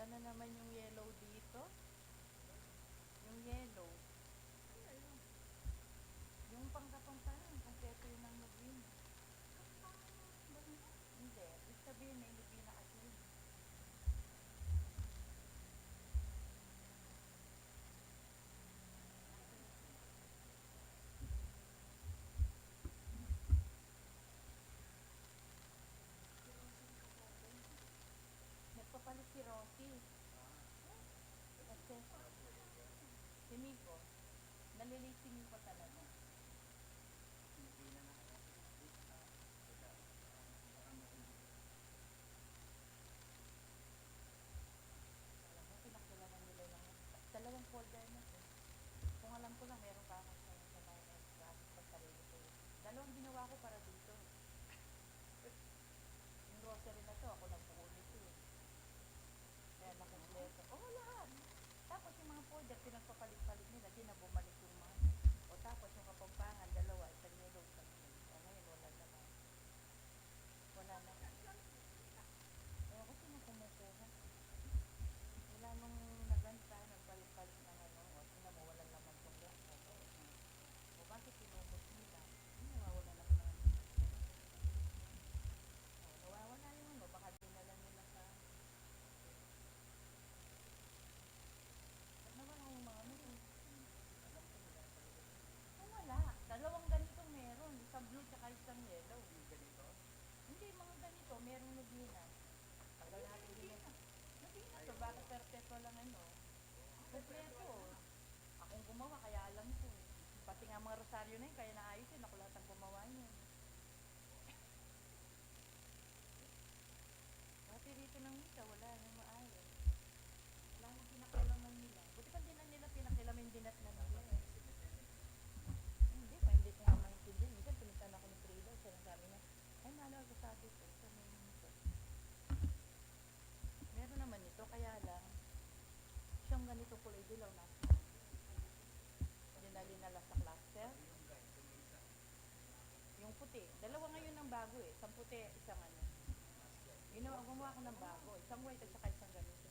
na naman yung yellow dito. Yung yellow. Yung pangkapantahan, kompleto yun ng Novena. Hindi. Ibig sabihin may Novena kasi yun. Nagpapalit si Rocky. Kasi si Miko, nalilising mo pa talaga. Alam mo, pinakilala nila lang. Dalawang folder na to. Kung alam ko lang, meron pa ako sa mga extra pagsalili ko. Dalawang ginawa ko para dito. Yung grocery na to, ako nagbuo nito eh. Kaya nakumpleto. Oo, lahat. Tapos yung mga folder, pinagpapalit-palit nila, di na bumalik yung mga. O tapos yung kapampangan, dalawa, isang yellow, isang green. O ngayon, wala naman. Wala na. Ewan ko sino kumukuha. Wala nung naganta, nagpalit-palit ng ano. O sino mo, walang laman kung yan. O bakit tinubos nila? Nawawala na naman. O nawawala yung ano, baka dinala nila sa. Ba't nawala yung mga ano? Wala. Dalawang ganito meron. Isang blue tsaka isang yellow. Ganito? Hindi, mga ganito. Merong Novena. Tagal natin din yan. Novena to. Bakit perpetual lang ano? Kompleto. Akong gumawa, kaya alam ko. Pati nga mga rosaryo na yun, kaya naayusin. Ako lahat ang gumawa niyan. Pati rito ng misa, wala nang maayos. Wala nang pinakilaman nila. Buti pa din na nila pinakilaman yung dinat na nila. Hindi ko nga maintindihan. Minsan pinitan ako ni Frida, siya nang sabi niya, ay malaga sabi ko, sabi nito. Meron naman ito, kaya lang, siyang ganito kulay dilaw na. Dinali nala sa cluster. Yung puti. Dalawa ngayon ng bago eh. Isang puti, isang ano. Gumawa ko ng bago. Isang white at saka isang ganito.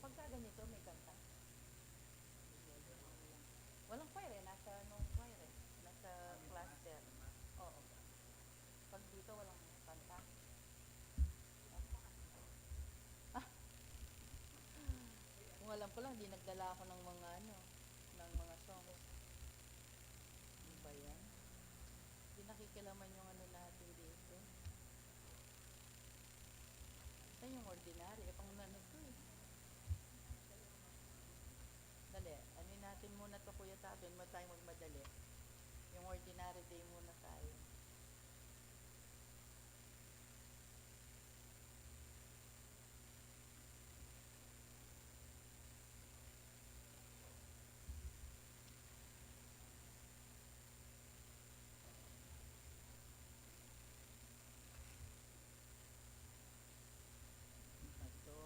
Pagka ganito, may kanta. Walang choir eh. Nasa nung choir eh. Nasa cluster. Oo. Pag dito, walang kanta. Kung alam ko lang, di nagdala ako ng mga ano, ng mga songs. Ano ba yan? Di nakikilaman yung ano natin dito. Ito yung ordinary. Pang ano to eh. Dali, ano natin muna to kuya tabi, huwag tayo magmadali. Yung ordinary day muna tayo. Ito.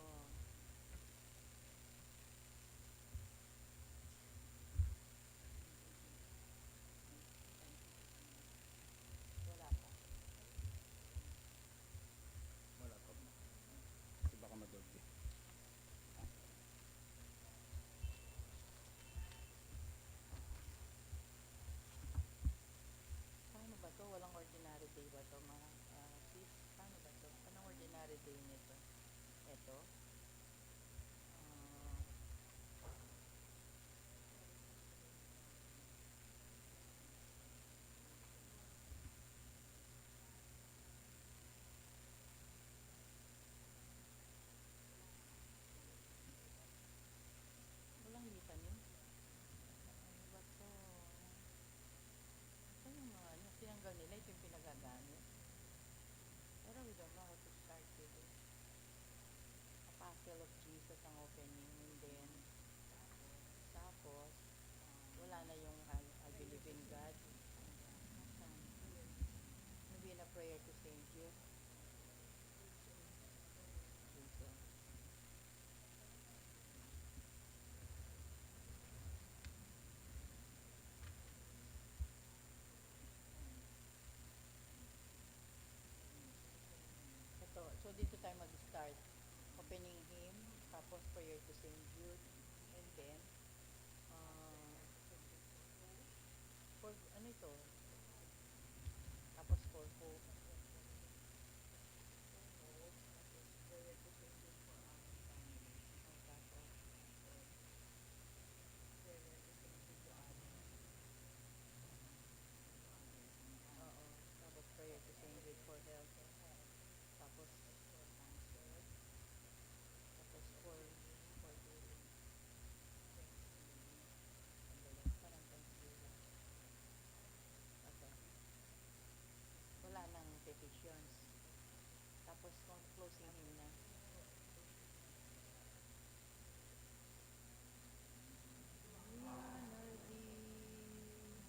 Wala pa. Wala pa. Kasi baka madodli. Paano ba to? Walang ordinary day ba to mga sis? Paano ba to? Anong ordinary day nito? Ito? Walang vitamin. Ano ba to? Ito yung mga ano, tinanggal nila, ito yung pinagagamit. Pero we don't know how to start with it. Apostle of Jesus ang opening, and then tapos wala na yung I believe in God. Novena prayer to Saint Jude. Dito. Tapos prayer to Saint Jude. And then, for, ano ito? Tapos for hope. Prayer to Saint Jude for our family. Tapos, prayer to Saint Jude to others. Oo. Tapos prayer to Saint Jude for health. Tapos, for cancer. Tapos for healing. Thanksgiving. Sandali. Parang Thanksgiving. Okay. Wala nang petitions. Tapos closing hymn na. We honor thee.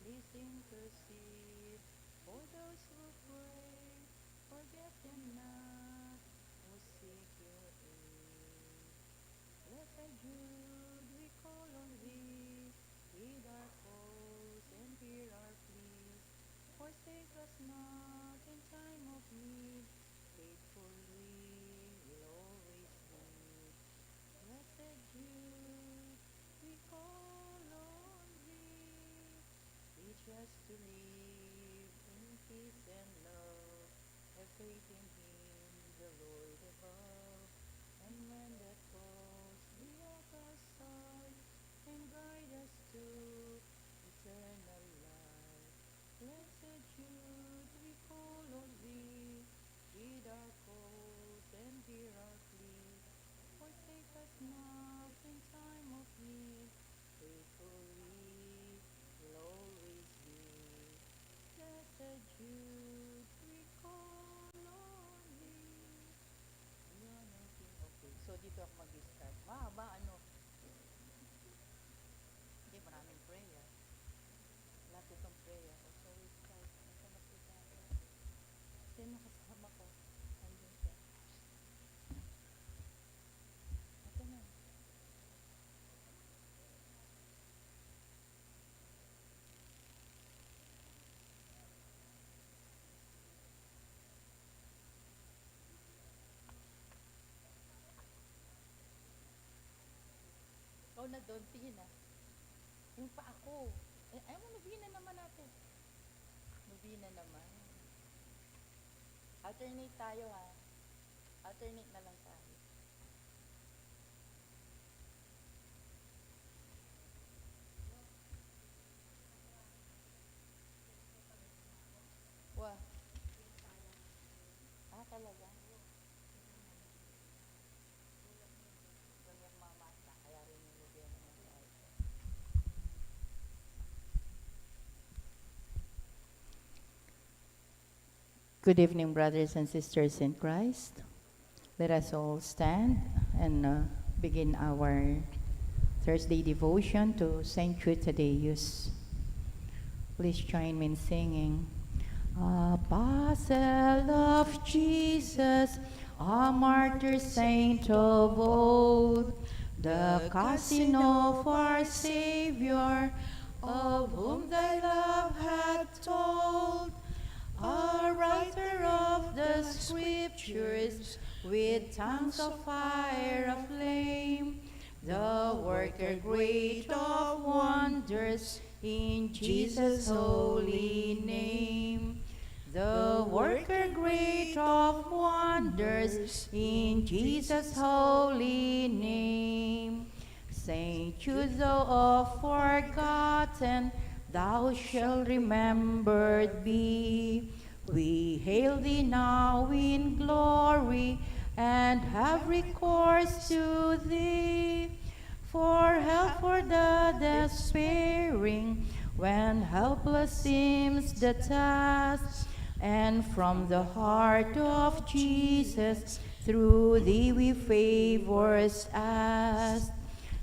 Please intercede for those who pray. Forget them not who seek your aid. Blessed Jude, we call on thee. Heed our cause and hear our pleas. Forsake us not in time of need. Faithfully will always be. Blessed Jude, we call on thee. Teach us to live in peace and love. Have faith in Him, the Lord above. And when that calls, be at our side and guide us to eternal life. Blessed Jude, we call on thee. Heed our cause and hear our pleas. Forsake us not in time of need. Faithfully will always be. Blessed Jude, we call on thee. Ayan, okay. Okay, so dito ako mag-start. Mahaba, ano? Hindi, maraming prayer. Lahat itong prayer. So we start. Ito na si Father. Sino kasama ko? Andun siya. Ito na. Ikaw na doon, tingin na. Yung pa ako. Ayaw mo, nubina naman natin. Nubina naman. Alternate tayo ha. Alternate na lang tayo. Wah. Talaga? Yung mama na, kaya rin yung lubyan naman tayo. Good evening, brothers and sisters in Christ. Let us all stand and begin our Thursday devotion to Saint 𝗬𝗫𝗃𝗃𝐽𝗍. Please join me in singing. Apostle of Jesus, a martyr saint of old, the cousin of our Savior, of whom thy love hath told, a writer of the Scriptures, with tongues of fire aflame, the worker great of wonders, in Jesus' holy name. The worker great of wonders, in Jesus' holy name. Saint Jude, thou oft forgotten, thou shalt remembered be. We hail thee now in glory, and have recourse to thee. For help for the despairing, when helpless seems the task. And from the heart of Jesus, through thee we favors ask.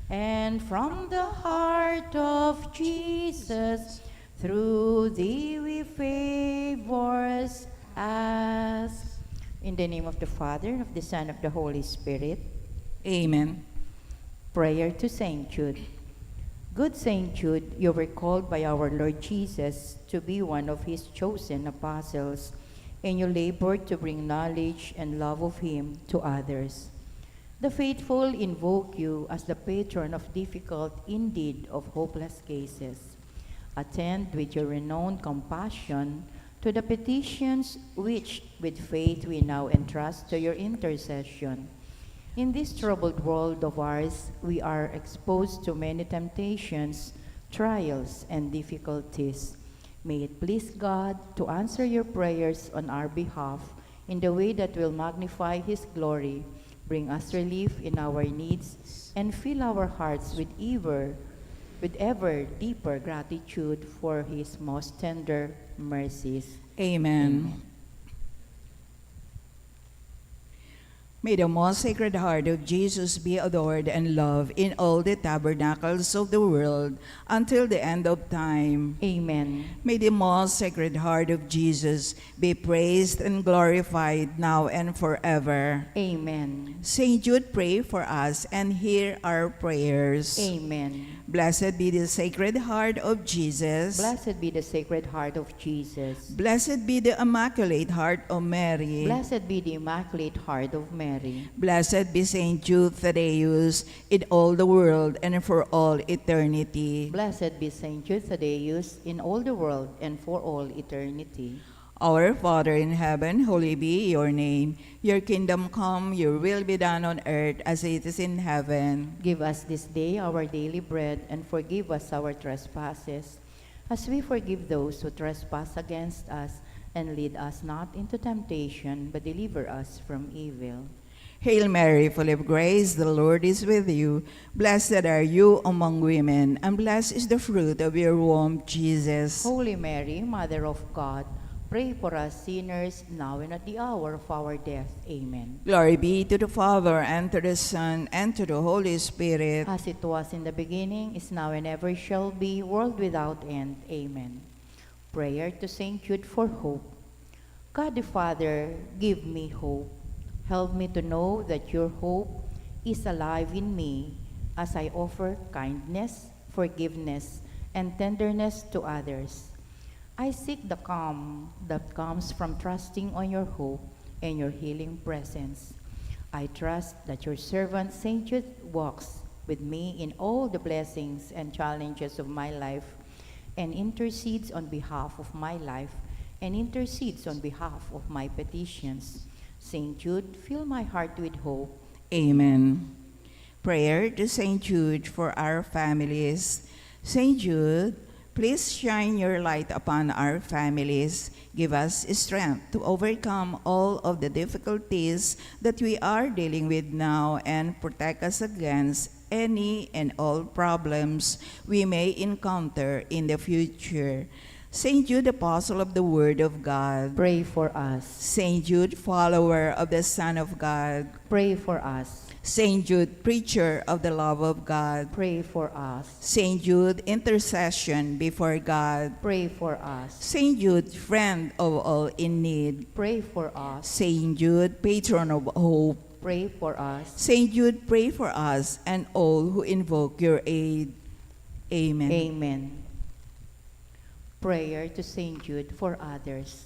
And from the heart of Jesus, through thee we favors ask. In the name of the Father, of the Son, of the Holy Spirit. Amen. Prayer to Saint Jude. Good Saint Jude, you were called by our Lord Jesus to be one of his chosen apostles, and you labored to bring knowledge and love of him to others. The faithful invoke you as the patron of difficult, indeed of hopeless cases. Attend with your renowned compassion to the petitions which, with faith, we now entrust to your intercession. In this troubled world of ours, we are exposed to many temptations, trials, and difficulties. May it please God to answer your prayers on our behalf in the way that will magnify his glory, bring us relief in our needs, and fill our hearts with ever deeper gratitude for his most tender mercies. Amen. May the most sacred heart of Jesus be adored and loved in all the tabernacles of the world until the end of time. Amen. May the most sacred heart of Jesus be praised and glorified now and forever. Amen. Saint Jude, pray for us and hear our prayers. Amen. Blessed be the Sacred Heart of Jesus. Blessed be the Sacred Heart of Jesus. Blessed be the Immaculate Heart of Mary. Blessed be the Immaculate Heart of Mary. Blessed be Saint Jude Thaddeus in all the world and for all eternity. Blessed be Saint Jude Thaddeus in all the world and for all eternity. Our Father in heaven, holy be your name. Your kingdom come, your will be done on earth as it is in heaven. Give us this day our daily bread, and forgive us our trespasses, as we forgive those who trespass against us. And lead us not into temptation, but deliver us from evil. Hail Mary, full of grace, the Lord is with you. Blessed are you among women, and blessed is the fruit of your womb, Jesus. Holy Mary, Mother of God, pray for us sinners, now and at the hour of our death. Amen. Glory be to the Father, and to the Son, and to the Holy Spirit. As it was in the beginning, is now, and ever shall be, world without end. Amen. Prayer to Saint Jude for hope. God the Father, give me hope. Help me to know that your hope is alive in me as I offer kindness, forgiveness, and tenderness to others. I seek the calm that comes from trusting on your hope and your healing presence. I trust that your servant Saint Jude walks with me in all the blessings and challenges of my life, and intercedes on behalf of my life, and intercedes on behalf of my petitions. Saint Jude, fill my heart with hope. Amen. Prayer to Saint Jude for our families. Saint Jude, please shine your light upon our families. Give us strength to overcome all of the difficulties that we are dealing with now, and protect us against any and all problems we may encounter in the future. Saint Jude, Apostle of the Word of God, Pray for us. Saint Jude, follower of the Son of God, Pray for us. Saint Jude, preacher of the love of God, Pray for us. Saint Jude, intercession before God, Pray for us. Saint Jude, friend of all in need, Pray for us. Saint Jude, patron of hope, Pray for us. Saint Jude, pray for us and all who invoke your aid. Amen. Amen. Prayer to Saint Jude for others.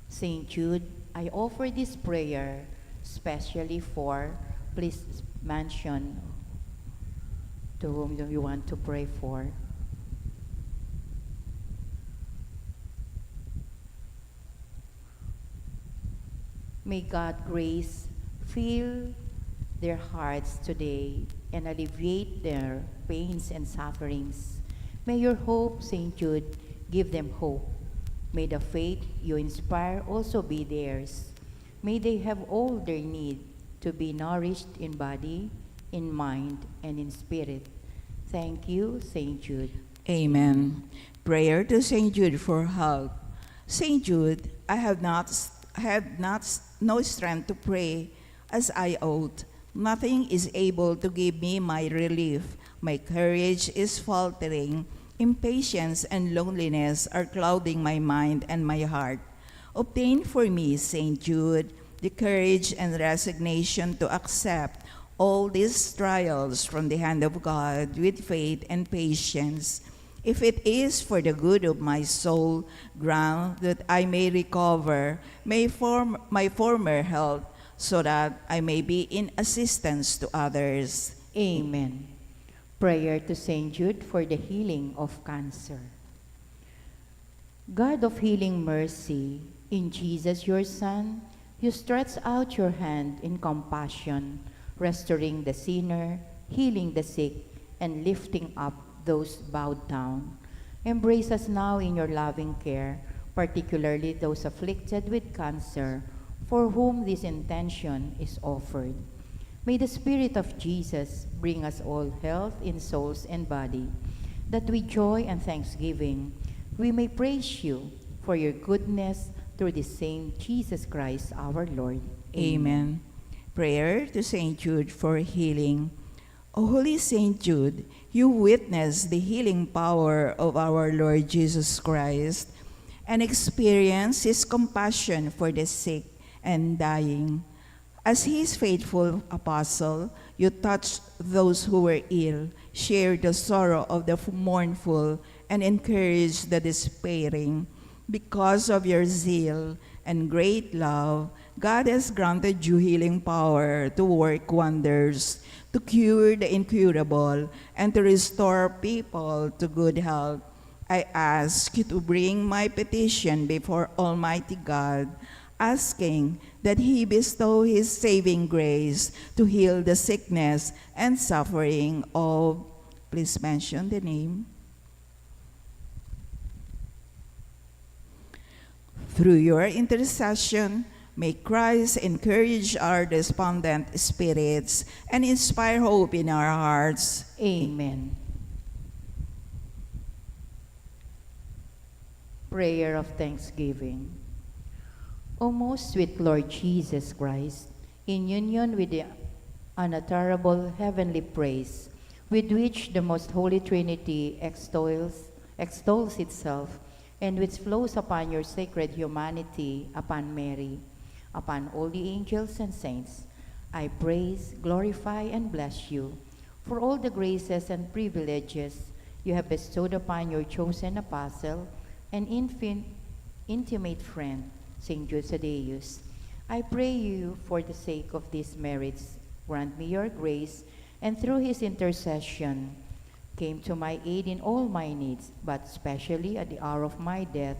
Saint Jude, I offer this prayer especially for, please mention to whom you want to pray for. May God grace fill their hearts today and alleviate their pains and sufferings. May your hope, Saint Jude, give them hope. May the faith you inspire also be theirs. May they have all their need to be nourished in body, in mind, and in spirit. Thank you, Saint Jude. Amen. Prayer to Saint Jude for help. Saint Jude, I have no strength to pray as I ought. Nothing is able to give me my relief. My courage is faltering. Impatience and loneliness are clouding my mind and my heart. Obtain for me, Saint Jude, the courage and resignation to accept all these trials from the hand of God with faith and patience. If it is for the good of my soul, grant that I may recover my former health, so that I may be in assistance to others. Amen. Prayer to Saint Jude for the healing of cancer. God of healing mercy, in Jesus your Son, you stretch out your hand in compassion, restoring the sinner, healing the sick, and lifting up those bowed down. Embrace us now in your loving care, particularly those afflicted with cancer, for whom this intention is offered. May the Spirit of Jesus bring us all health in souls and body, that with joy and thanksgiving we may praise you for your goodness through the same Jesus Christ our Lord. Amen. Prayer to Saint Jude for healing. O Holy Saint Jude, you witnessed the healing power of our Lord Jesus Christ and experienced his compassion for the sick and dying. As his faithful apostle, you touched those who were ill, shared the sorrow of the mournful, and encouraged the despairing. Because of your zeal and great love, God has granted you healing power to work wonders, to cure the incurable, and to restore people to good health. I ask you to bring my petition before Almighty God, asking that He bestow His saving grace to heal the sickness and suffering of, please mention the name. Through your intercession, may Christ encourage our despondent spirits and inspire hope in our hearts. Amen. Prayer of Thanksgiving. O most sweet Lord Jesus Christ, in union with the unutterable heavenly praise with which the most holy Trinity extols itself, and which flows upon your sacred humanity, upon Mary, upon all the angels and saints, I praise, glorify, and bless you for all the graces and privileges you have bestowed upon your chosen apostle and intimate friend, Saint Jude Thaddeus. I pray you, for the sake of these merits, grant me your grace, and through his intercession, came to my aid in all my needs, but especially at the hour of my death,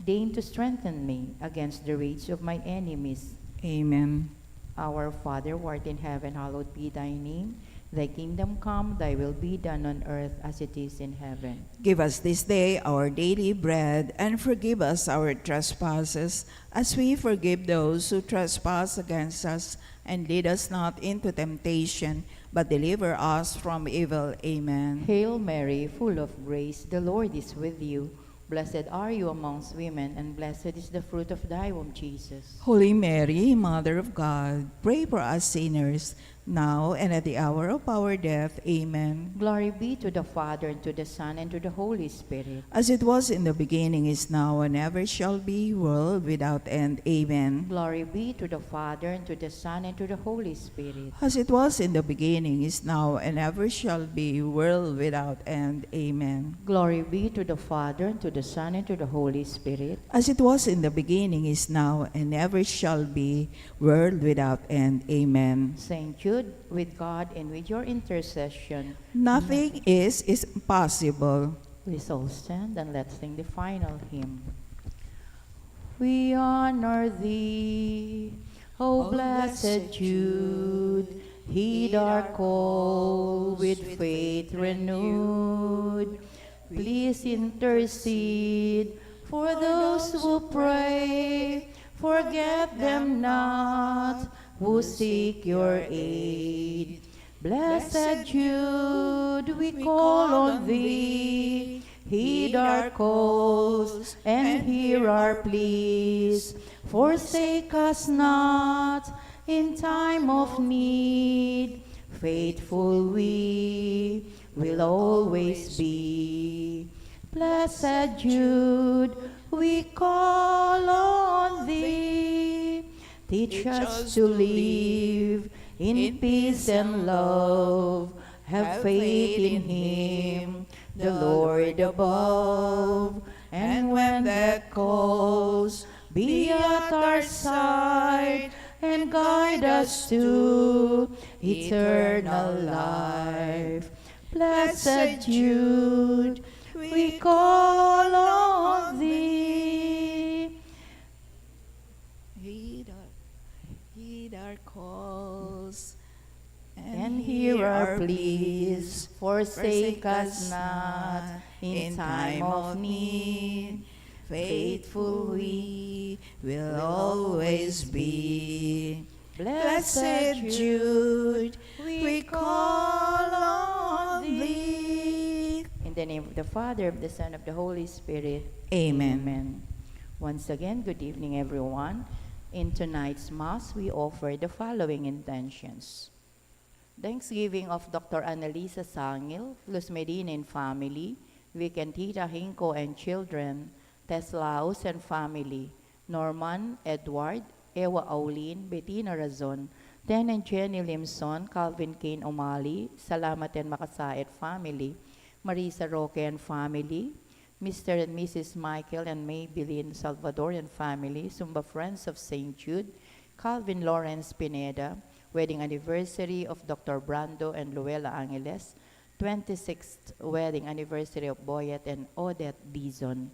deign to strengthen me against the rage of my enemies. Amen. Our Father, who art in heaven, hallowed be thy name. Thy kingdom come, thy will be done on earth as it is in heaven. Give us this day our daily bread, and forgive us our trespasses, as we forgive those who trespass against us. And lead us not into temptation, but deliver us from evil. Amen. Hail Mary, full of grace, the Lord is with you. Blessed are you amongst women, and blessed is the fruit of thy womb, Jesus. Holy Mary, Mother of God, pray for us sinners, now and at the hour of our death. Amen. Glory be to the Father, and to the Son, and to the Holy Spirit. As it was in the beginning, is now, and ever shall be, world without end. Amen. Glory be to the Father, and to the Son, and to the Holy Spirit. As it was in the beginning, is now, and ever shall be, world without end. Amen. Glory be to the Father, and to the Son, and to the Holy Spirit. As it was in the beginning, is now, and ever shall be, world without end. Amen. Saint Jude, with God and with your intercession, Nothing is impossible. please all stand and let's sing the final hymn. We honor thee, O blessed Jude, heed our call with faith renewed. Please intercede for those who pray, forget them not who seek your aid. Blessed Jude, we call on thee, heed our calls and hear our pleas. Forsake us not in time of need, faithful we will always be. Blessed Jude, we call on thee, teach us to live in peace and love. Have faith in Him, the Lord above. And when that calls, be at our side and guide us to eternal life. Blessed Jude, we call on Thee. Heed our calls, And hear our pleas, forsake us not in time of need. Faithful we will always be. Blessed Jude, we call on Thee. In the name of the Father, of the Son, of the Holy Spirit. Amen. Amen. Once again, good evening, everyone. In tonight's Mass, we offer the following intentions. Thanksgiving of Dr. Annalisa Sangil, Luz Medina and family, 𝐷𝐿𝐿𝐼𝐒 Hinco and children, Teslaus and family, Norman, Edward, Ewa Aulin, Bettina Razon, Ten and Jenny Limson, Calvin Kane O'Malley, Salamat and Makasait family, Marisa Roque and family, Mr. and Mrs. Michael and Maybelline Salvadorian family, Sumba Friends of St. Jude, Calvin Lawrence Pineda, wedding anniversary of Dr. Brando and Luella Angeles, 26th wedding anniversary of Boyet and Odette Dizon.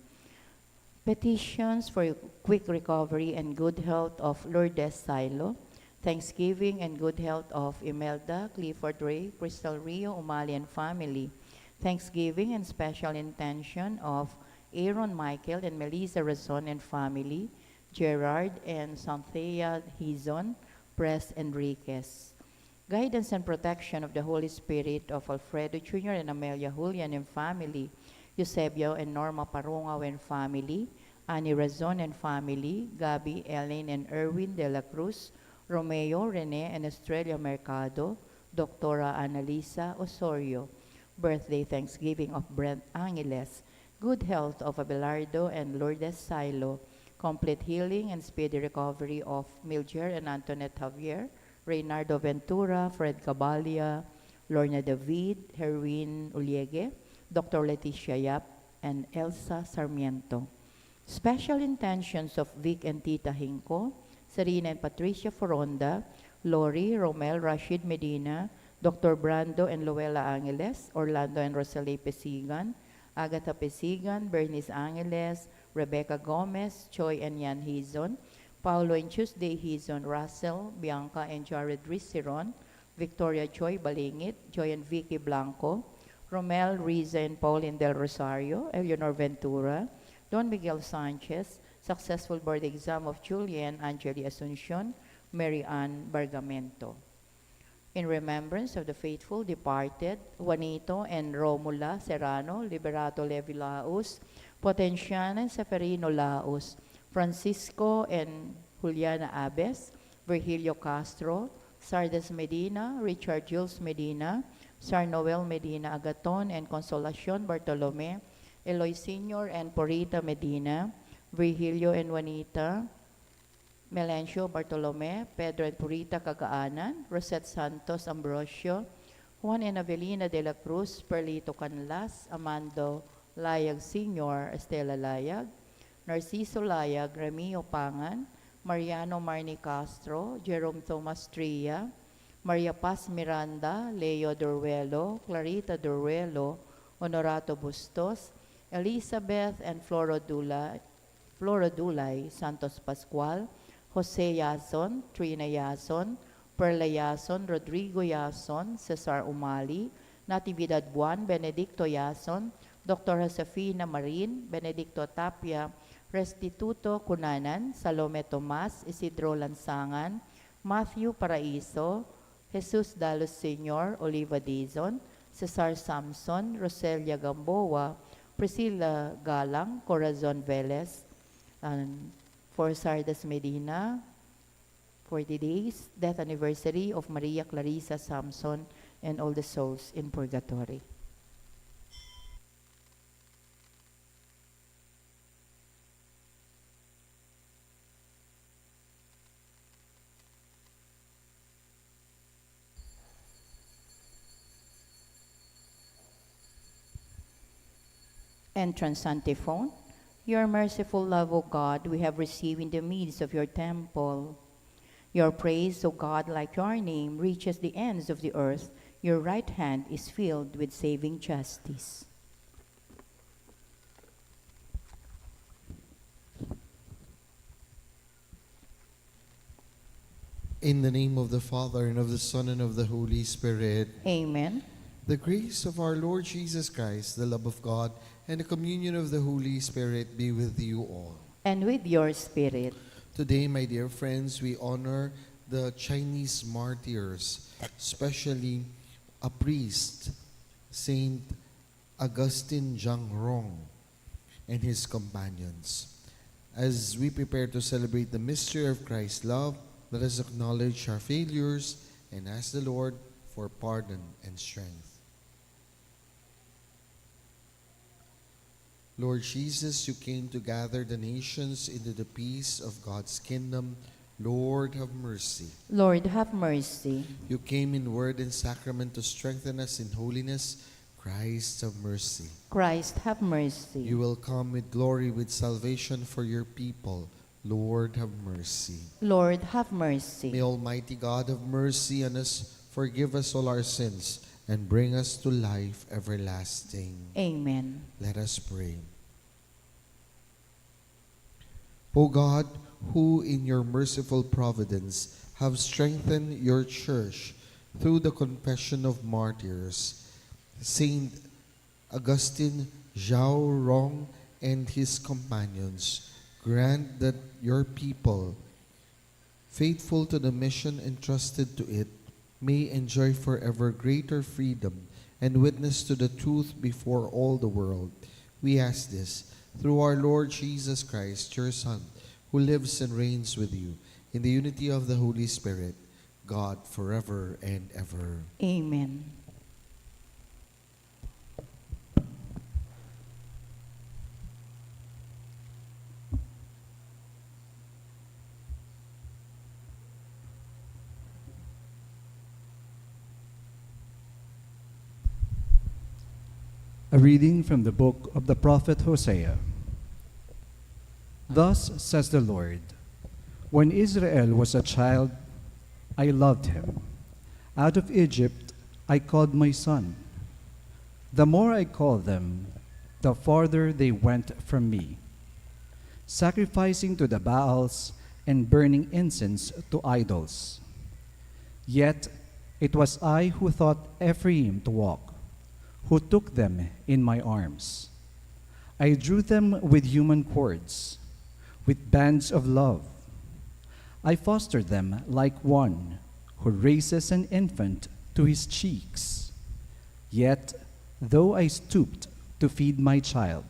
Petitions for quick recovery and good health of Lourdes Silo, Thanksgiving and good health of Imelda, Clifford Ray, Crystal Rio, Umali and family, Thanksgiving and special intention of Aaron Michael and Melissa Razon and family, Gerard and Santhea Hizon, Pres Enriquez. Guidance and protection of the Holy Spirit of Alfredo Jr. and Amelia Julian and family, Eusebio and Norma Parungaw and family, Annie Razon and family, Gabi, Ellen and Erwin de la Cruz, Romeo, Rene and Estrella Mercado, Doctora Annalisa Osorio. Birthday Thanksgiving of Brent Angeles, good health of Abelardo and Lourdes Silo, complete healing and speedy recovery of Milger and Antoinette Javier, Reynardo Ventura, Fred Cabalia, Lorna David, Herwin Uliegue, Dr. Leticia Yap, and Elsa Sarmiento. Special intentions of Vic and Tita Hinco, Serena and Patricia Foronda, Lori, Romel, Rashid Medina, Dr. Brando and Luella Angeles, Orlando and Rosalie Pesigan, Agatha Pesigan, Bernice Angeles, Rebecca Gomez, Choi and Yan Hizon, Paulo and Tuesday Hizon, Russell, Bianca and Jared Risiron, Victoria Choi Balingit, Joy and Vicky Blanco, Romel, Riza and Pauline Del Rosario, Eleanor Ventura, Don Miguel Sanchez, successful board exam of Julian Angeli Asuncion, Mary Ann Bargamento. In remembrance of the faithful departed, Juanito and Romula Serrano, Liberato Levi Laos, Potenciana and Seferino Laos, Francisco and Juliana Abes, Virgilio Castro, Sardes Medina, Richard Jules Medina, Sar Noel Medina Agaton and Consolacion Bartolome, Eloy Sr. and Porita Medina, Virgilio and Juanita, Melencio Bartolome, Pedro and Purita Cagaanan, Rosette Santos Ambrosio, Juan and Avelina de la Cruz, Perlito Canlas, Amando Layag Sr., Estela Layag, Narciso Layag, Remio Pangan, Mariano Marni Castro, Jerome Thomas Tria, Maria Paz Miranda, Leo Duruelo, Clarita Duruelo, Honorato Bustos, Elizabeth and Flora Dulay, Santos Pascual, Jose Yason, Trina Yason, Perla Yason, Rodrigo Yason, Cesar Umali, Natividad Buan, Benedicto Yason, Dr. Josefina Marin, Benedicto Tapia, Restituto Cunanan, Salome Tomas, Isidro Lansangan, Matthew Paraiso, Jesus Dalos Sr., Oliva Dizon, Cesar Samson, Roselia Gamboa, Priscilla Galang, Corazon Velez, and for Sardas Medina, 40 days, death anniversary of Maria Clarissa Samson and all the souls in purgatory. Entrance antiphon. Your merciful love, O God, we have received in the midst of your temple. Your praise, O God, like your name, reaches the ends of the earth. Your right hand is filled with saving justice. In the name of the Father, and of the Son, and of the Holy Spirit. Amen. The grace of our Lord Jesus Christ, the love of God, and the communion of the Holy Spirit be with you all. And with your spirit. Today, my dear friends, we honor the Chinese martyrs, especially a priest, Saint Augustine Zhangrong, and his companions. As we prepare to celebrate the mystery of Christ's love, let us acknowledge our failures and ask the Lord for pardon and strength. Lord Jesus, you came to gather the nations into the peace of God's kingdom. Lord, have mercy. Lord, have mercy. You came in word and sacrament to strengthen us in holiness. Christ, have mercy. Christ, have mercy. You will come with glory, with salvation for your people. Lord, have mercy. Lord, have mercy. May Almighty God have mercy on us, forgive us all our sins, and bring us to life everlasting. Amen. Let us pray. O God, who in your merciful providence have strengthened your church through the confession of martyrs, Saint Augustine Zhangrong and his companions, grant that your people, faithful to the mission entrusted to it, may enjoy forever greater freedom and witness to the truth before all the world. We ask this through our Lord Jesus Christ, your Son, who lives and reigns with you in the unity of the Holy Spirit, God, forever and ever. Amen. A reading from the book of the prophet Hosea. Thus says the Lord, when Israel was a child, I loved him. Out of Egypt I called my son. The more I called them, the farther they went from me, sacrificing to the Baals and burning incense to idols. Yet it was I who taught Ephraim to walk, who took them in my arms. I drew them with human cords, with bands of love. I fostered them like one who raises an infant to his cheeks. Yet, though I stooped to feed my child,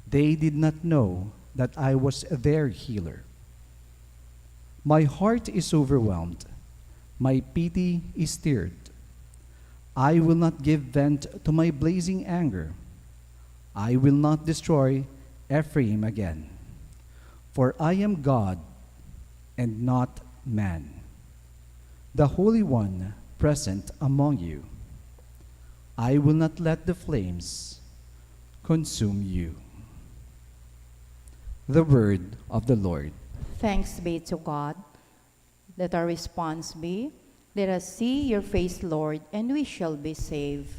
they did not know that I was their healer. My heart is overwhelmed. My pity is stirred. I will not give vent to my blazing anger. I will not destroy Ephraim again. For I am God and not man, the Holy One present among you. I will not let the flames consume you. The word of the Lord. Thanks be to God. Let our response be, let us see your face, Lord, and we shall be saved.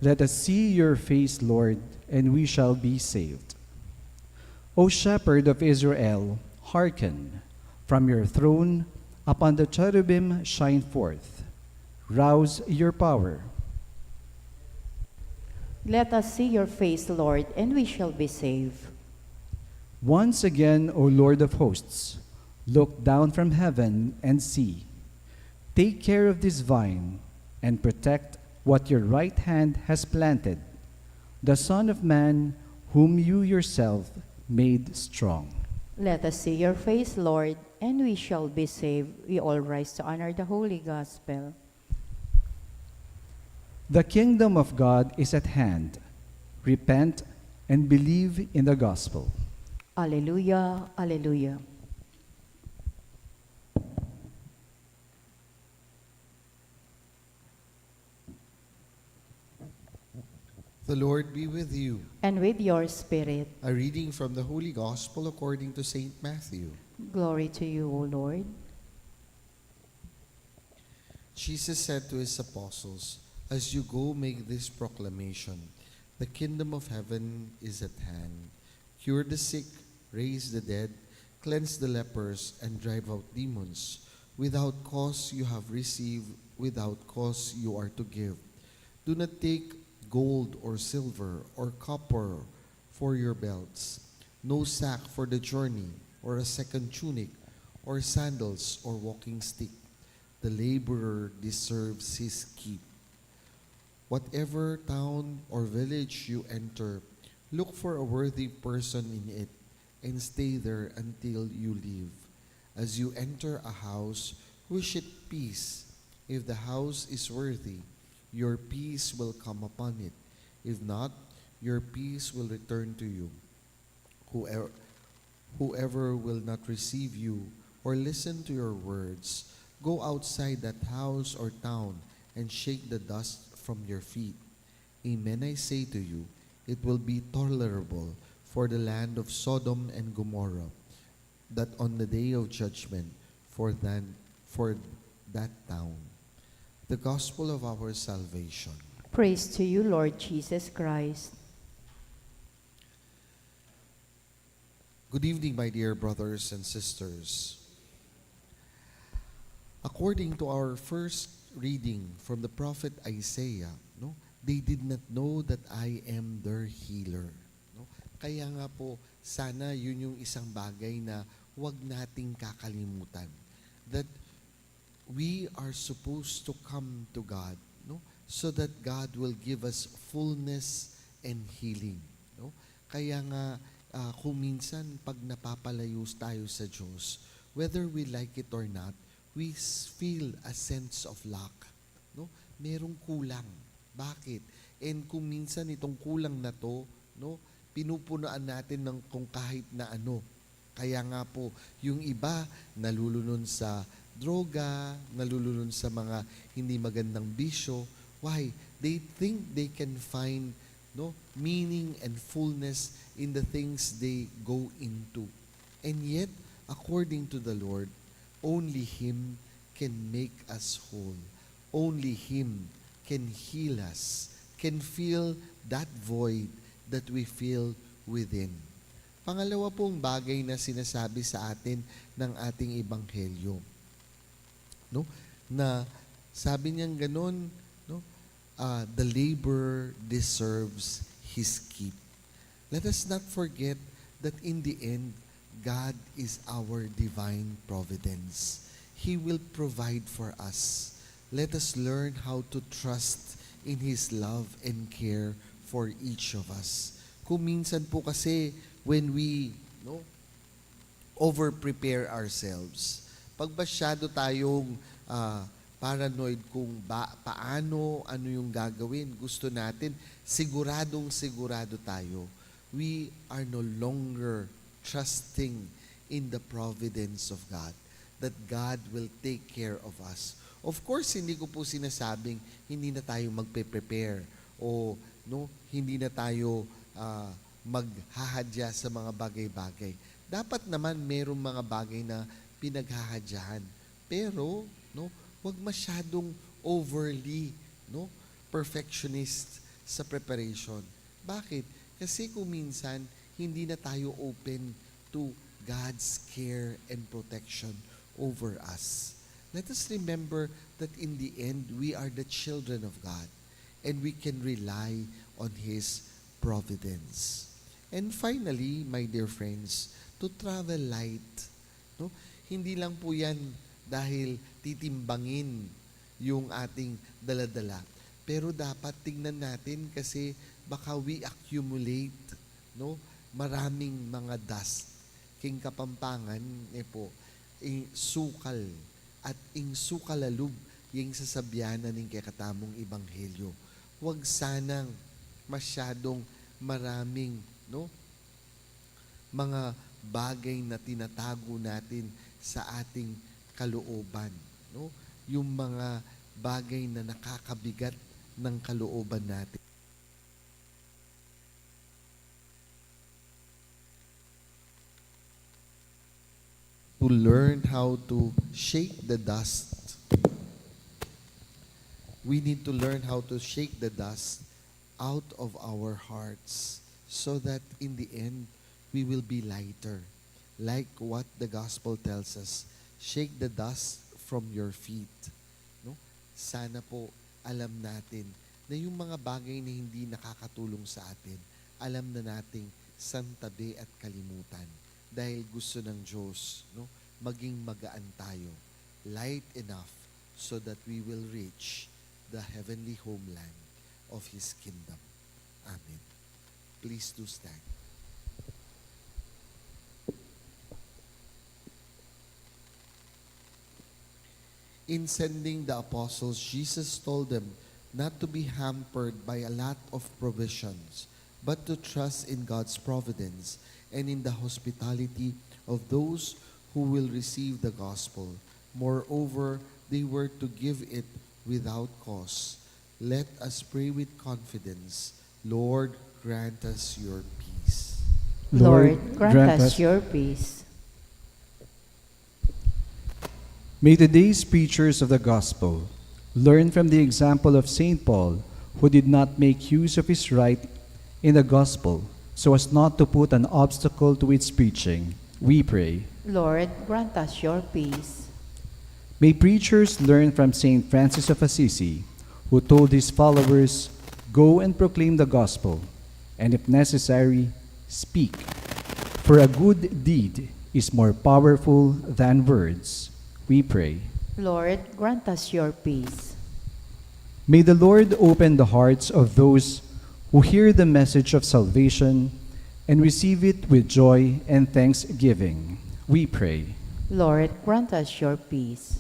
Let us see your face, Lord, and we shall be saved. O Shepherd of Israel, hearken. From your throne upon the cherubim shine forth. Rouse your power. Let us see your face, Lord, and we shall be saved. Once again, O Lord of hosts, look down from heaven and see. Take care of this vine and protect what your right hand has planted, the Son of Man whom you yourself made strong. Let us see your face, Lord, and we shall be saved. We all rise to honor the Holy Gospel. The kingdom of God is at hand. Repent and believe in the gospel. Alleluia, alleluia. The Lord be with you. And with your spirit. A reading from the Holy Gospel according to St. Matthew. Glory to you, O Lord. Jesus said to his apostles, "As you go, make this proclamation: the kingdom of heaven is at hand. Cure the sick, raise the dead, cleanse the lepers, and drive out demons. Without cause you have received, without cause you are to give. Do not take gold or silver or copper for your belts, no sack for the journey, or a second tunic, or sandals, or walking stick. The laborer deserves his keep. Whatever town or village you enter, look for a worthy person in it, and stay there until you leave. As you enter a house, wish it peace. If the house is worthy, your peace will come upon it. If not, your peace will return to you. Whoever will not receive you or listen to your words, go outside that house or town and shake the dust from your feet. Amen, I say to you, it will be tolerable for the land of Sodom and Gomorrah, that on the day of judgment for that town." The Gospel of our salvation. Praise to you, Lord Jesus Christ. Good evening, my dear brothers and sisters. According to our first reading from the prophet Isaiah, they did not know that I am their healer. Kaya nga po, sana yun yung isang bagay na huwag nating kakalimutan. That we are supposed to come to God, so that God will give us fullness and healing. Kaya nga, kung minsan pag napapalayo tayo sa Diyos, whether we like it or not, we feel a sense of lack. Merong kulang. Bakit? And kung minsan itong kulang na to, pinupunuan natin ng kung kahit na ano. Kaya nga po, yung iba nalulunod sa droga, nalulunod sa mga hindi magandang bisyo. Why? They think they can find meaning and fullness in the things they go into. And yet, according to the Lord, only Him can make us whole. Only Him can heal us, can fill that void that we feel within. Pangalawa pong bagay na sinasabi sa atin ng ating ebanghelyo. Na sabi niyang ganun, the laborer deserves his keep. Let us not forget that in the end, God is our divine providence. He will provide for us. Let us learn how to trust in His love and care for each of us. Kung minsan po kasi, when we over-prepare ourselves, pag masyado tayong paranoid kung ano yung gagawin, gusto natin, siguradong sigurado tayo. We are no longer trusting in the providence of God, that God will take care of us. Of course, hindi ko po sinasabing hindi na tayo magpe-prepare o hindi na tayo maghahadya sa mga bagay-bagay. Dapat naman merong mga bagay na pinaghahadyahan. Pero, huwag masyadong overly perfectionist sa preparation. Bakit? Kasi kung minsan, hindi na tayo open to God's care and protection over us. Let us remember that in the end, we are the children of God, and we can rely on His providence. And finally, my dear friends, to travel light. Hindi lang po yan dahil titimbangin yung ating daladala. Pero dapat tingnan natin kasi baka we accumulate maraming mga dust. King Kapampangan po, sukal at sukalalub yung sasabyanan ng kakatamong ebanghelyo. Huwag sanang masyadong maraming mga bagay na tinatago natin sa ating kalooban. Yung mga bagay na nakakabigat ng kalooban natin. to learn how to shake the dust. We need to learn how to shake the dust out of our hearts so that in the end, we will be lighter. Like what the gospel tells us, shake the dust from your feet. No? Sana po alam natin na yung mga bagay na hindi nakakatulong sa atin, alam na nating santabi at kalimutan. Dahil gusto ng Diyos, no, maging magaan tayo, light enough so that we will reach the heavenly homeland of His kingdom. Amen. Please do stand. In sending the apostles, Jesus told them not to be hampered by a lot of provisions, but to trust in God's providence and in the hospitality of those who will receive the gospel. Moreover, they were to give it without cost. Let us pray with confidence. Lord, grant us your peace. Lord, grant us your peace. May today's preachers of the gospel learn from the example of St. Paul, who did not make use of his right in the gospel so as not to put an obstacle to its preaching. We pray. Lord, grant us your peace. May preachers learn from St. Francis of Assisi, who told his followers, "Go and proclaim the gospel, and if necessary, speak. For a good deed is more powerful than words." We pray. Lord, grant us your peace. May the Lord open the hearts of those who hear the message of salvation and receive it with joy and thanksgiving. We pray. Lord, grant us your peace.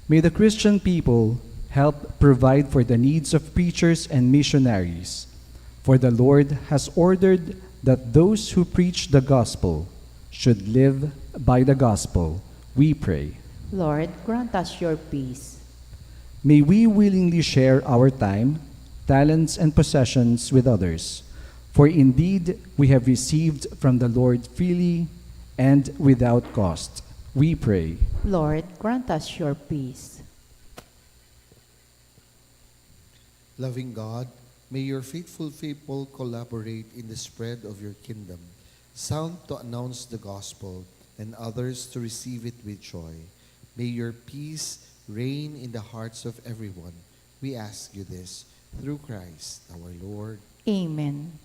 May the Christian people help provide for the needs of preachers and missionaries, for the Lord has ordered that those who preach the gospel should live by the gospel. We pray. Lord, grant us your peace. May we willingly share our time, talents, and possessions with others, for indeed we have received from the Lord freely and without cost. We pray. Lord, grant us your peace. Loving God, may your faithful people collaborate in the spread of your kingdom, some to announce the gospel and others to receive it with joy. May your peace reign in the hearts of everyone. We ask you this through Christ our Lord. Amen.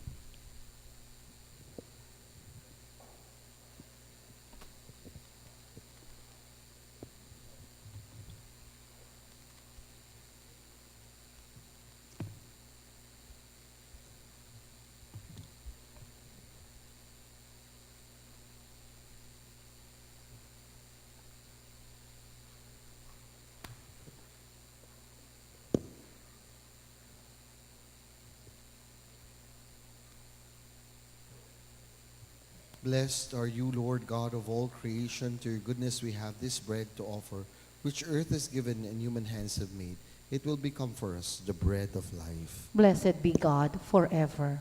Blessed are you, Lord God of all creation. To your goodness we have this bread to offer, which earth has given and human hands have made. It will become for us the bread of life. Blessed be God forever.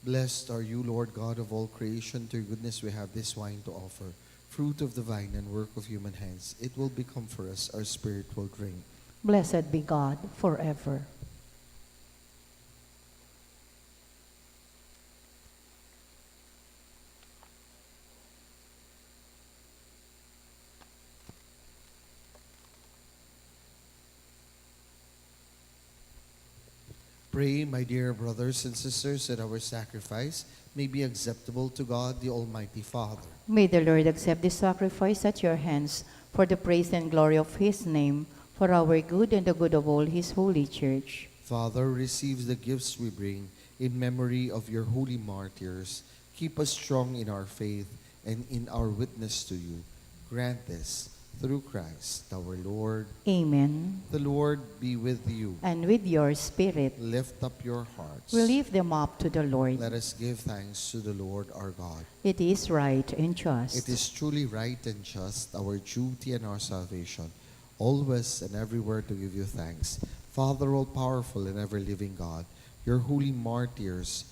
Blessed are you, Lord God of all creation. To your goodness we have this wine to offer, fruit of the vine and work of human hands. It will become for us our spiritual drink. Blessed be God forever. Pray, my dear brothers and sisters, that our sacrifice may be acceptable to God, the Almighty Father. May the Lord accept this sacrifice at your hands for the praise and glory of his name, for our good and the good of all his holy church. Father, receive the gifts we bring in memory of your holy martyrs. Keep us strong in our faith and in our witness to you. Grant this through Christ our Lord. Amen. The Lord be with you. And with your spirit, Lift up your hearts. we lift them up to the Lord. Let us give thanks to the Lord our God. It is right and just. It is truly right and just, our duty and our salvation, always and everywhere to give you thanks. Father, all-powerful and ever-living God, your holy martyrs,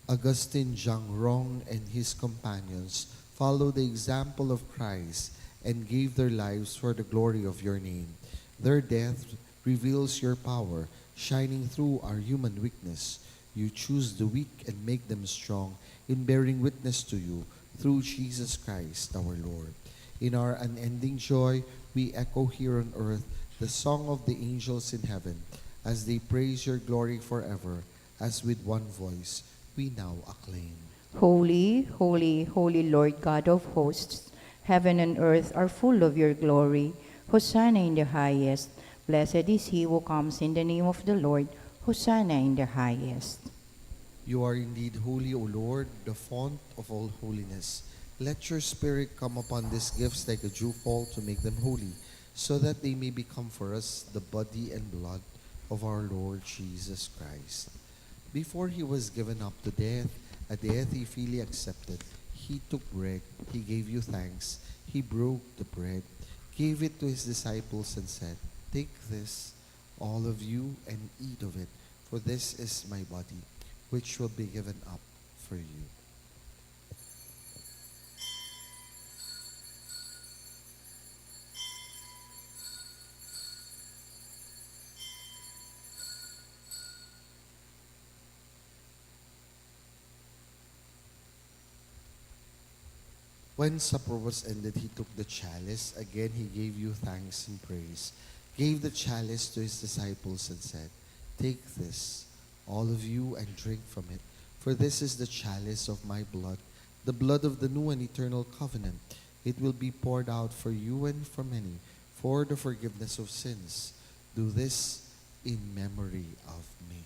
Augustine, 𝗬𝐿 and his companions, followed the example of Christ and gave their lives for the glory of your name. Their death reveals your power, shining through our human weakness. You choose the weak and make them strong in bearing witness to you through Jesus Christ our Lord. In our unending joy, we echo here on earth the song of the angels in heaven as they praise your glory forever, as with one voice we now acclaim. Holy, holy, holy Lord God of hosts, heaven and earth are full of your glory. Hosanna in the highest. Blessed is he who comes in the name of the Lord. Hosanna in the highest. You are indeed holy, O Lord, the font of all holiness. Let your Spirit come upon these gifts like a dewfall to make them holy, so that they may become for us the body and blood of our Lord Jesus Christ. Before he was given up to death, a death he freely accepted, he took bread, he gave you thanks, he broke the bread, gave it to his disciples and said, "Take this, all of you, and eat of it, for this is my body, which will be given up for you." When supper was ended, he took the chalice. Again, he gave you thanks and praise, gave the chalice to his disciples and said, "Take this, all of you, and drink from it, for this is the chalice of my blood, the blood of the new and eternal covenant. It will be poured out for you and for many for the forgiveness of sins. Do this in memory of me."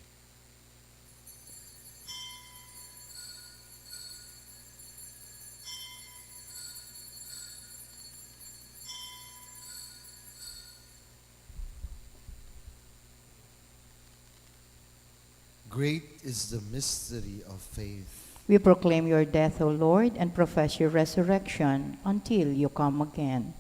Great is the mystery of faith. We proclaim your death, O Lord, and profess your resurrection until you come again.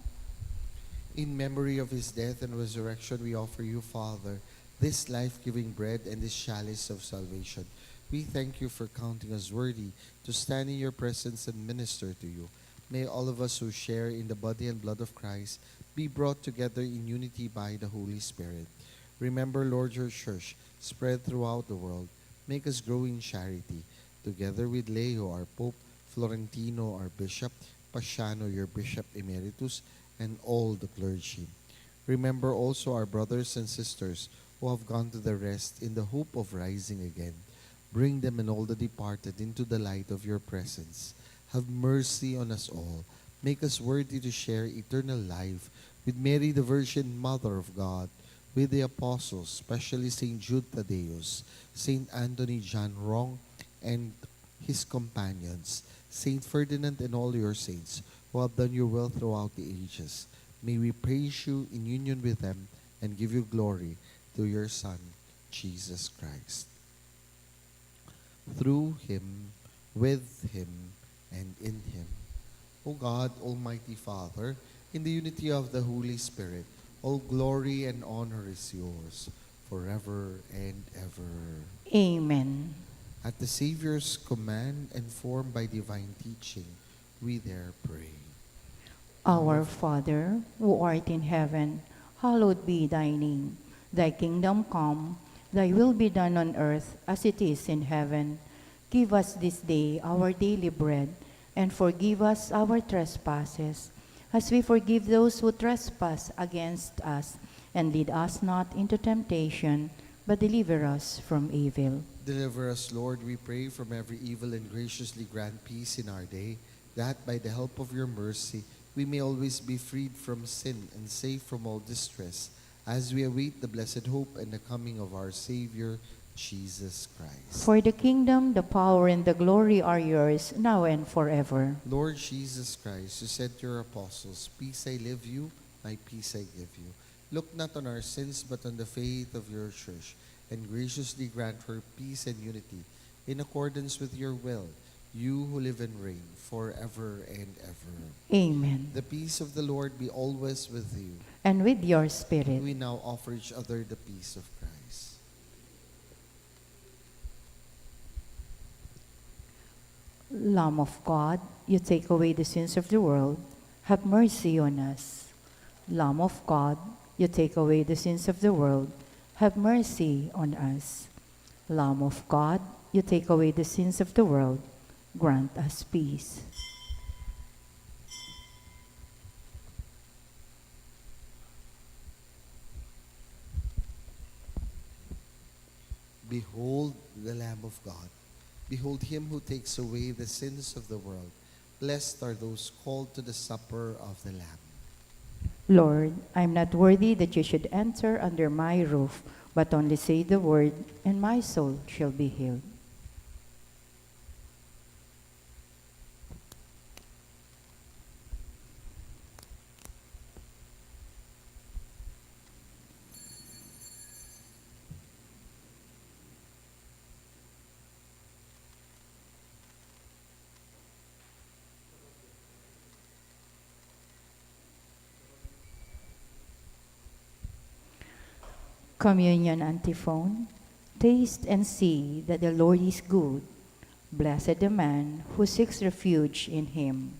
In memory of his death and resurrection, we offer you, Father, this life-giving bread and this chalice of salvation. We thank you for counting us worthy to stand in your presence and minister to you. May all of us who share in the body and blood of Christ be brought together in unity by the Holy Spirit. Remember, Lord, your church spread throughout the world. Make us grow in charity, together with Leo, our Pope, Florentino, our Bishop, Paciano, your Bishop Emeritus, and all the clergy. Remember also our brothers and sisters who have gone to the rest in the hope of rising again. Bring them and all the departed into the light of your presence. Have mercy on us all. Make us worthy to share eternal life with Mary, the Virgin Mother of God, with the apostles, especially St. Jude Thaddeus, St. Anthony 𝗬𝐿 and his companions, St. Ferdinand and all your saints who have done your will throughout the ages. May we praise you in union with them and give you glory through your Son, Jesus Christ. Through him, with him, and in him, O God, Almighty Father, in the unity of the Holy Spirit, all glory and honor is yours forever and ever. Amen. At the Savior's command and formed by divine teaching, we dare pray. Our Father, who art in heaven, hallowed be thy name. Thy kingdom come, thy will be done on earth as it is in heaven. Give us this day our daily bread, and forgive us our trespasses, as we forgive those who trespass against us. And lead us not into temptation, but deliver us from evil. Deliver us, Lord, we pray, from every evil, and graciously grant peace in our day, that by the help of your mercy we may always be freed from sin and safe from all distress, as we await the blessed hope and the coming of our Savior, Jesus Christ. For the kingdom, the power, and the glory are yours, now and forever. Lord Jesus Christ, you said to your apostles, "Peace I leave you, my peace I give you." Look not on our sins, but on the faith of your church, and graciously grant her peace and unity in accordance with your will, you who live and reign forever and ever. Amen. The peace of the Lord be always with you. And with your spirit. We now offer each other the peace of Christ. Lamb of God, you take away the sins of the world, have mercy on us. Lamb of God, you take away the sins of the world, have mercy on us. Lamb of God, you take away the sins of the world, grant us peace. Behold the Lamb of God. Behold him who takes away the sins of the world. Blessed are those called to the supper of the Lamb. Lord, I am not worthy that you should enter under my roof, but only say the word, and my soul shall be healed. Communion antiphon. Taste and see that the Lord is good. Blessed the man who seeks refuge in him.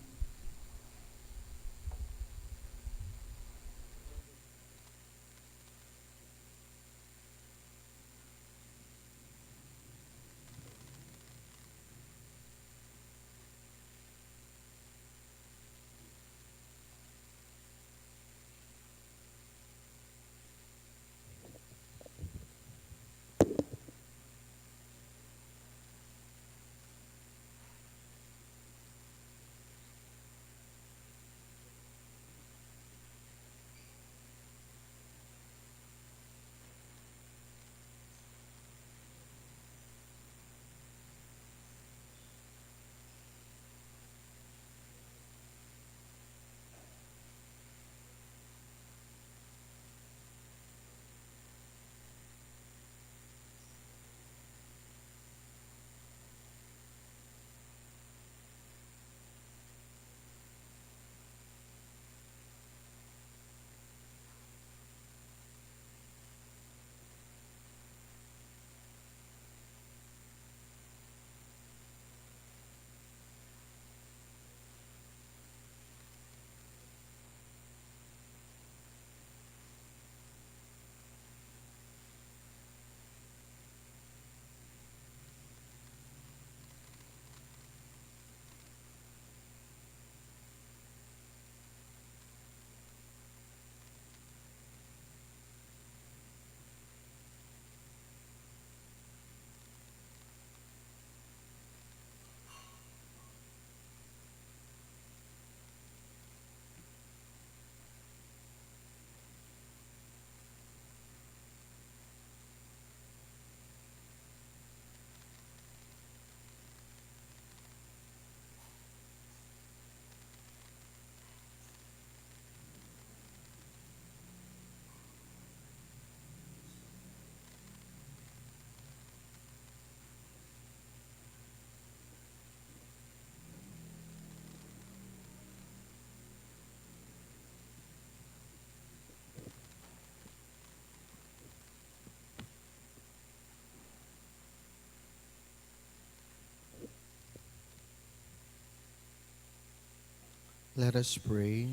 Let us pray.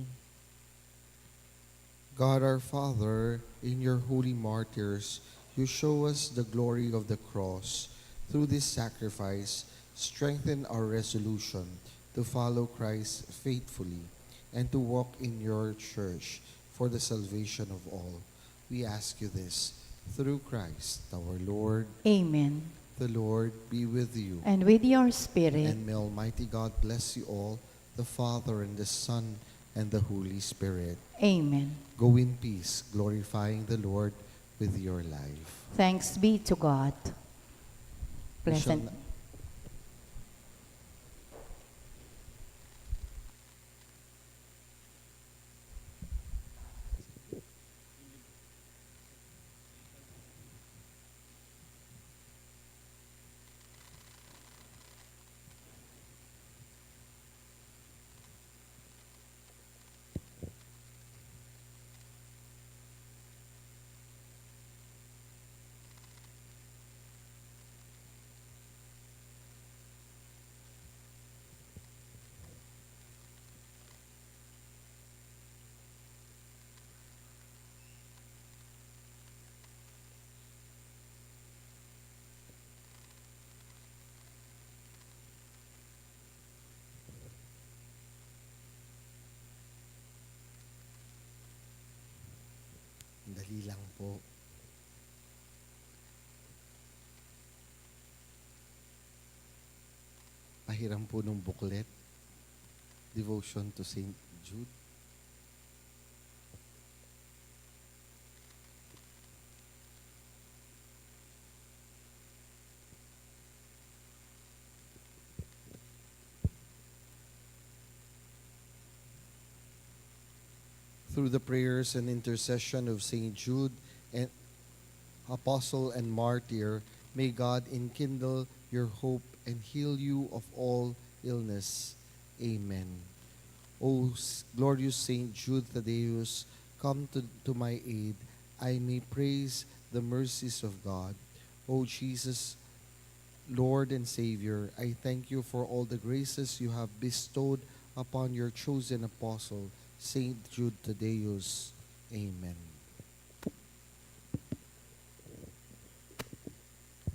God our Father, in your holy martyrs, you show us the glory of the cross. Through this sacrifice, strengthen our resolution to follow Christ faithfully and to walk in your church for the salvation of all. We ask you this through Christ our Lord. Amen. The Lord be with you. And with your spirit. And may Almighty God bless you all, the Father and the Son and the Holy Spirit. Amen. Go in peace, glorifying the Lord with your life. Thanks be to God. Pleasant. Dali lang po. Pahiram po ng booklet, Devotion to St. Jude. Through the prayers and intercession of St. Jude, and apostle and martyr, may God enkindle your hope and heal you of all illness. Amen. O glorious St. Jude Thaddeus, come to my aid. I may praise the mercies of God. O Jesus, Lord and Savior, I thank you for all the graces you have bestowed upon your chosen apostle, St. Jude Thaddeus. Amen.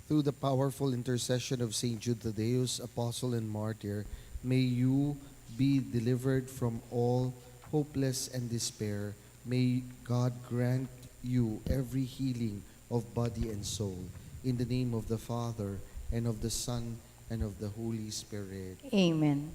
Through the powerful intercession of St. Jude Thaddeus, apostle and martyr, may you be delivered from all hopeless and despair. May God grant you every healing of body and soul. In the name of the Father, and of the Son, and of the Holy Spirit. Amen.